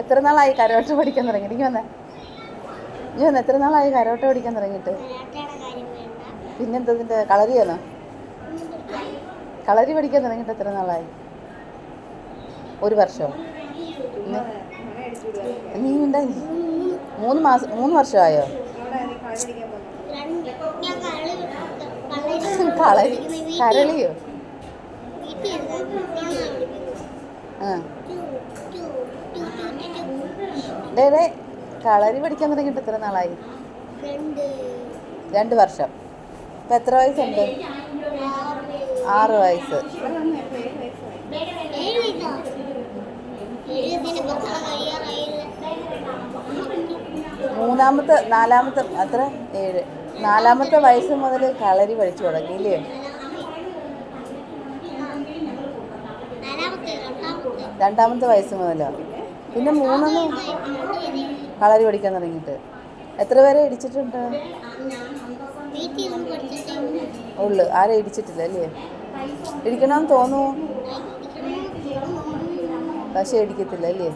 എത്ര നാളായി കരോട്ട പഠിക്കാൻ തുടങ്ങി? എനിക്ക് വന്നേ എത്ര നാളായി കരോട്ട പഠിക്കാൻ തുടങ്ങിയിട്ട്? പിന്നെന്തതിൻ്റെ കളരിയാണോ? കളരി പഠിക്കാൻ തുടങ്ങിയിട്ട് എത്ര നാളായി? 1 വർഷം? നീ ഉണ്ടായി 3 വർഷമായോ? കളരി കരളിയോ? ആ ഡേ കളരി പഠിക്കാൻ തുടങ്ങിയിട്ട് എത്ര നാളായി? 2 വർഷം. ഇപ്പം എത്ര വയസ്സുണ്ട്? 6 വയസ്സ്. നാലാമത്തെ അത്ര 7 4-ാമത്തെ വയസ്സ് മുതൽ കളരി പഠിച്ചു തുടങ്ങിയില്ലേ? രണ്ടാമത്തെ വയസ്സ് മുതലോ? പിന്നെ 3 കളരി പഠിക്കാൻ തുടങ്ങിയിട്ട് എത്ര പേരെ ഇടിച്ചിട്ടുണ്ട്? ഉള്ളു. ആരെ ഇടിച്ചിട്ടില്ല അല്ലേ? ഇടിക്കണമെന്ന് തോന്നുമോ? പക്ഷെ ഇടിക്കത്തില്ല അല്ലേ?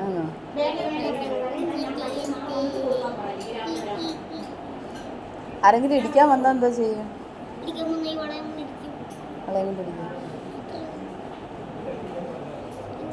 ആണോ? ആരെങ്കിലും ഇടിക്കാൻ വന്നാൽ എന്താ ചെയ്യും? വളയം പിടിക്കും.